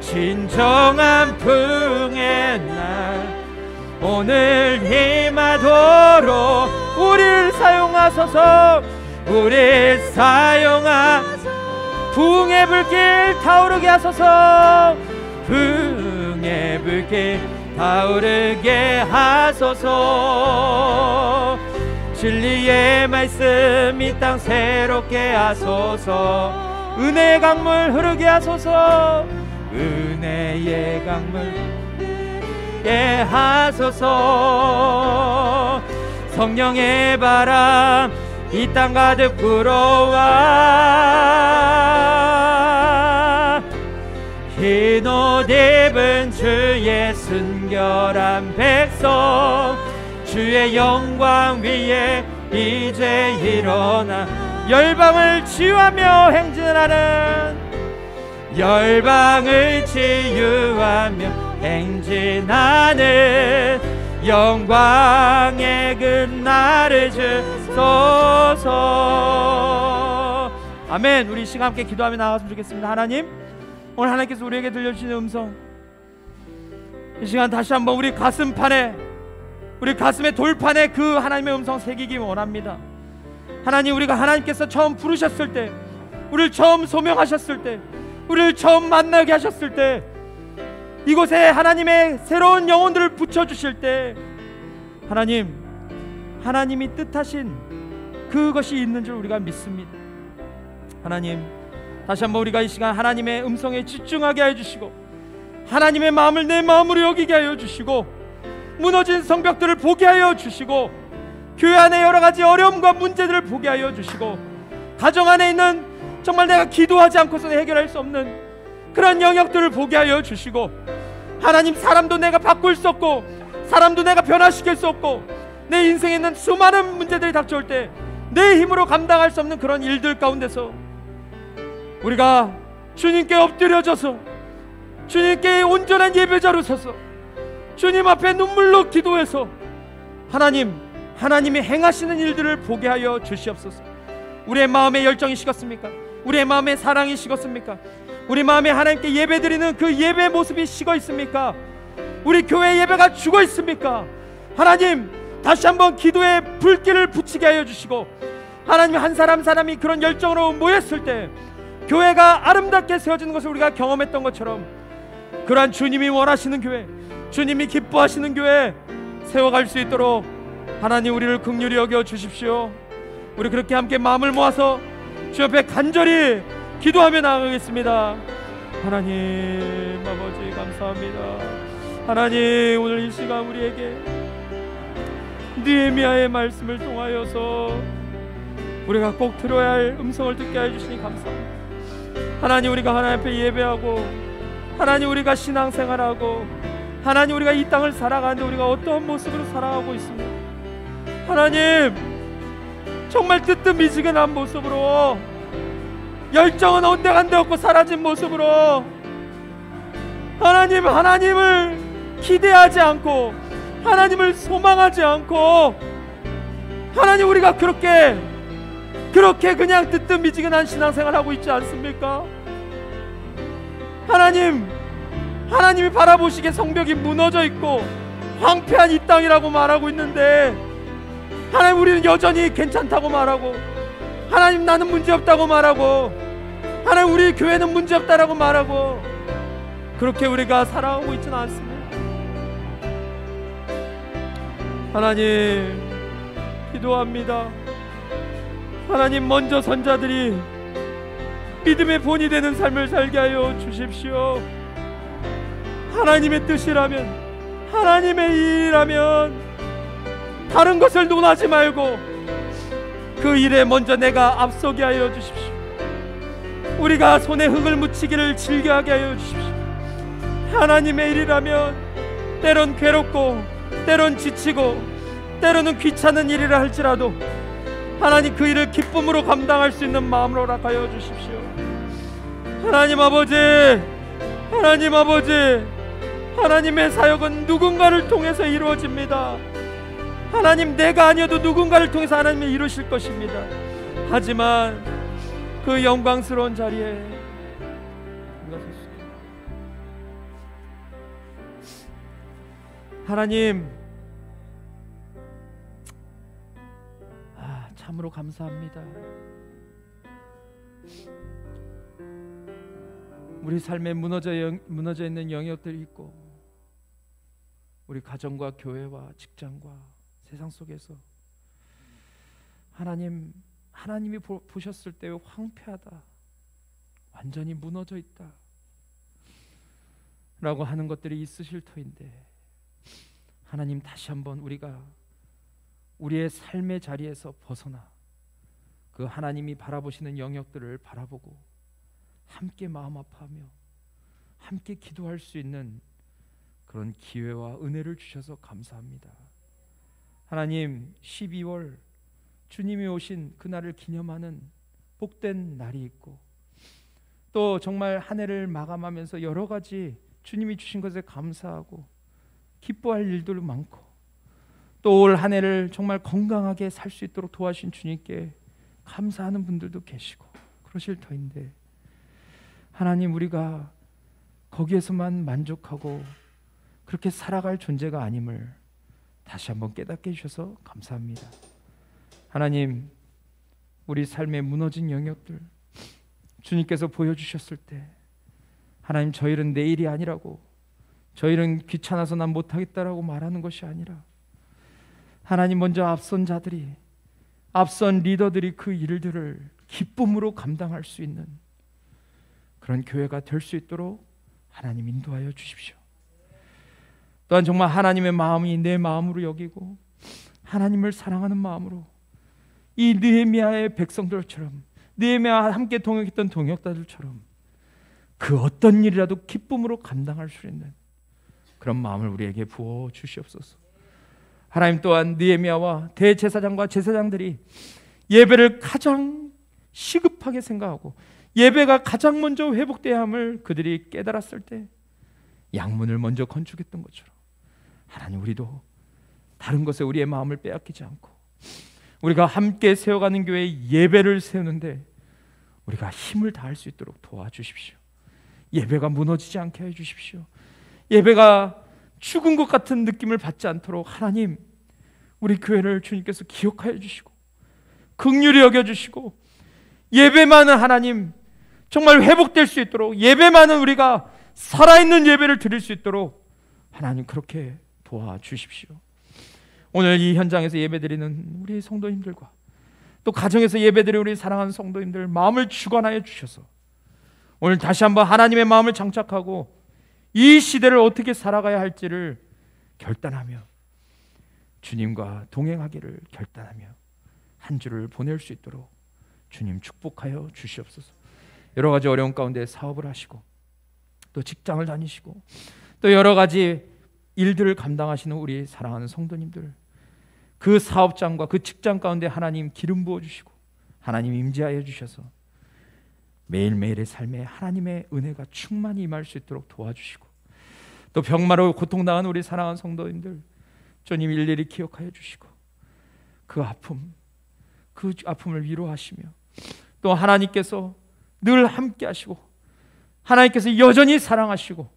진정한 부흥의 날 오늘 임하도록 우릴 사용하소서. 부흥의 불길 타오르게 하소서. 부흥의 불길 타오르게 하소서. 진리의 말씀 이 땅 새롭게 하소서. 은혜의 강물 흐르게 하소서. 은혜의 강물 흐르게 하소서. 성령의 바람 이 땅 가득 불어와 흰 옷 입은 주의 순결한 백성 주의 영광 위에 이제 일어나 열방을 치유하며 행진하는 영광의 그날을 주소서. 아멘. 우리 시간 함께 기도하며 나아갔으면 좋겠습니다. 하나님, 오늘 하나님께서 우리에게 들려주시는 음성 이 시간 다시 한번 우리 가슴에 돌판에 그 하나님의 음성 새기기 원합니다. 하나님, 우리가 하나님께서 처음 부르셨을 때, 우리를 처음 소명하셨을 때, 우리를 처음 만나게 하셨을 때, 이곳에 하나님의 새로운 영혼들을 붙여주실 때 하나님이 뜻하신 그것이 있는 줄 우리가 믿습니다. 하나님, 다시 한번 우리가 이 시간 하나님의 음성에 집중하게 해주시고 하나님의 마음을 내 마음으로 여기게 하여 주시고 무너진 성벽들을 보게 하여 주시고 교회 안에 여러 가지 어려움과 문제들을 보게 하여 주시고 가정 안에 있는 정말 내가 기도하지 않고서는 해결할 수 없는 그런 영역들을 보게 하여 주시고, 하나님, 사람도 내가 바꿀 수 없고 사람도 내가 변화시킬 수 없고 내 인생에 있는 수많은 문제들이 닥쳐올 때 내 힘으로 감당할 수 없는 그런 일들 가운데서 우리가 주님께 엎드려져서 주님께 온전한 예배자로 서서 주님 앞에 눈물로 기도해서 하나님이 행하시는 일들을 보게 하여 주시옵소서. 우리의 마음의 열정이 식었습니까? 우리의 마음의 사랑이 식었습니까? 우리 마음에 하나님께 예배드리는 그 예배 모습이 식어 있습니까? 우리 교회 예배가 죽어 있습니까? 하나님, 다시 한번 기도에 불길을 붙이게 하여 주시고, 하나님, 한 사람 사람이 그런 열정으로 모였을 때 교회가 아름답게 세워지는 것을 우리가 경험했던 것처럼 그러한 주님이 원하시는 교회, 주님이 기뻐하시는 교회 세워갈 수 있도록 하나님, 우리를 긍휼히 여겨 주십시오. 우리 그렇게 함께 마음을 모아서 주 옆에 간절히 기도하며 나아가겠습니다. 하나님 아버지, 감사합니다. 하나님, 오늘 이 시간 우리에게 느헤미야의 말씀을 통하여서 우리가 꼭 들어야 할 음성을 듣게 해주시니 감사합니다. 하나님, 우리가 하나님 앞에 예배하고, 하나님, 우리가 신앙생활하고, 하나님, 우리가 이 땅을 살아가는데 우리가 어떠한 모습으로 살아가고 있습니까? 하나님, 정말 뜨뜻미지근한 모습으로, 열정은 온데간데 없고 사라진 모습으로 하나님을 기대하지 않고 하나님을 소망하지 않고, 하나님, 우리가 그렇게 그냥 뜨뜻미지근한 신앙생활하고 있지 않습니까? 하나님이 바라보시기에 성벽이 무너져 있고 황폐한 이 땅이라고 말하고 있는데, 하나님, 우리는 여전히 괜찮다고 말하고, 하나님, 나는 문제없다고 말하고, 하나님, 우리 교회는 문제없다라고 말하고, 그렇게 우리가 살아가고 있지는 않습니다. 하나님, 기도합니다. 하나님, 먼저 선자들이 믿음의 본이 되는 삶을 살게 하여 주십시오. 하나님의 뜻이라면, 하나님의 일이라면 다른 것을 논하지 말고 그 일에 먼저 내가 앞서게 하여 주십시오. 우리가 손에 흙을 묻히기를 즐겨하게 하여 주십시오. 하나님의 일이라면 때론 괴롭고 때론 지치고 때로는 귀찮은 일이라 할지라도 하나님, 그 일을 기쁨으로 감당할 수 있는 마음으로 허락하여 주십시오. 하나님 아버지, 하나님의 사역은 누군가를 통해서 이루어집니다. 하나님, 내가 아니어도 누군가를 통해서 하나님이 이루실 것입니다. 하지만 그 영광스러운 자리에 하나님, 참으로 감사합니다. 우리 삶에 무너져 있는 영역들이 있고, 우리 가정과 교회와 직장과 세상 속에서 하나님이 보셨을 때 황폐하다, 완전히 무너져 있다 라고 하는 것들이 있으실 터인데, 하나님, 다시 한번 우리가 우리의 삶의 자리에서 벗어나 그 하나님이 바라보시는 영역들을 바라보고 함께 마음 아파하며 함께 기도할 수 있는 그런 기회와 은혜를 주셔서 감사합니다. 하나님, 12월 주님이 오신 그날을 기념하는 복된 날이 있고, 또 정말 한 해를 마감하면서 여러 가지 주님이 주신 것에 감사하고 기뻐할 일들도 많고, 또 올 한 해를 정말 건강하게 살 수 있도록 도와주신 주님께 감사하는 분들도 계시고 그러실 터인데, 하나님, 우리가 거기에서만 만족하고 그렇게 살아갈 존재가 아님을 다시 한번 깨닫게 해주셔서 감사합니다. 하나님, 우리 삶의 무너진 영역들 주님께서 보여주셨을 때, 하나님, 저 일은 내 일이 아니라고, 저 일은 귀찮아서 난 못하겠다라고 말하는 것이 아니라, 하나님, 먼저 앞선 자들이, 앞선 리더들이 그 일들을 기쁨으로 감당할 수 있는 그런 교회가 될 수 있도록 하나님 인도하여 주십시오. 또한 정말 하나님의 마음이 내 마음으로 여기고 하나님을 사랑하는 마음으로 이 느헤미야의 백성들처럼 느헤미야와 함께 동역했던 동역자들처럼 그 어떤 일이라도 기쁨으로 감당할 수 있는 그런 마음을 우리에게 부어 주시옵소서. 하나님 또한 느헤미야와 대제사장과 제사장들이 예배를 가장 시급하게 생각하고 예배가 가장 먼저 회복돼야 함을 그들이 깨달았을 때 양문을 먼저 건축했던 것처럼 하나님, 우리도 다른 것에 우리의 마음을 빼앗기지 않고 우리가 함께 세워가는 교회 예배를 세우는데 우리가 힘을 다할 수 있도록 도와주십시오. 예배가 무너지지 않게 해주십시오. 예배가 죽은 것 같은 느낌을 받지 않도록 하나님, 우리 교회를 주님께서 기억하여 주시고 긍휼히 여겨주시고 예배만은 하나님 정말 회복될 수 있도록, 예배만은 우리가 살아있는 예배를 드릴 수 있도록 하나님 그렇게 도와주십시오. 오늘 이 현장에서 예배드리는 우리 성도님들과 또 가정에서 예배드리는 우리 사랑하는 성도님들 마음을 주관하여 주셔서 오늘 다시 한번 하나님의 마음을 장착하고 이 시대를 어떻게 살아가야 할지를 결단하며 주님과 동행하기를 결단하며 한 주를 보낼 수 있도록 주님 축복하여 주시옵소서. 여러 가지 어려운 가운데 사업을 하시고 또 직장을 다니시고 또 여러 가지 일들을 감당하시는 우리 사랑하는 성도님들, 그 사업장과 그 직장 가운데 하나님 기름 부어주시고 하나님 임재하여 주셔서 매일매일의 삶에 하나님의 은혜가 충만히 임할 수 있도록 도와주시고 또 병마로 고통당한 우리 사랑하는 성도님들 주님 일일이 기억하여 주시고 그 아픔을 위로하시며 또 하나님께서 늘 함께 하시고 하나님께서 여전히 사랑하시고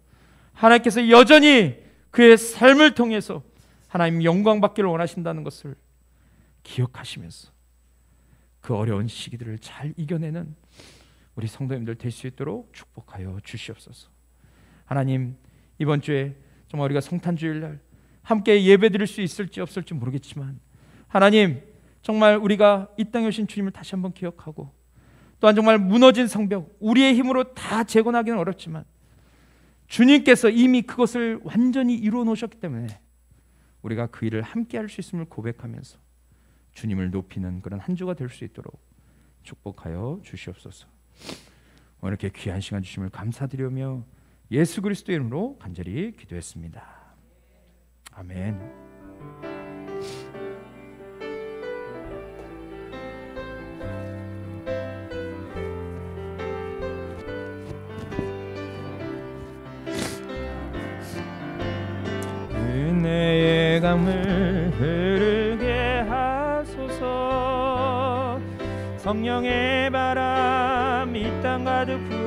하나님께서 여전히 그의 삶을 통해서 하나님 영광 받기를 원하신다는 것을 기억하시면서 그 어려운 시기들을 잘 이겨내는 우리 성도님들 될 수 있도록 축복하여 주시옵소서. 하나님, 이번 주에 정말 우리가 성탄주일날 함께 예배드릴 수 있을지 없을지 모르겠지만 하나님, 정말 우리가 이 땅에 오신 주님을 다시 한번 기억하고 또한 정말 무너진 성벽, 우리의 힘으로 다 재건하기는 어렵지만 주님께서 이미 그것을 완전히 이루어 놓으셨기 때문에 우리가 그 일을 함께 할 수 있음을 고백하면서 주님을 높이는 그런 한 주가 될 수 있도록 축복하여 주시옵소서. 오늘 이렇게 귀한 시간 주심을 감사드리며 예수 그리스도의 이름으로 간절히 기도했습니다. 아멘. 은혜의 강물 흐르게 하소서. 성령의 바람 이 땅 가득 불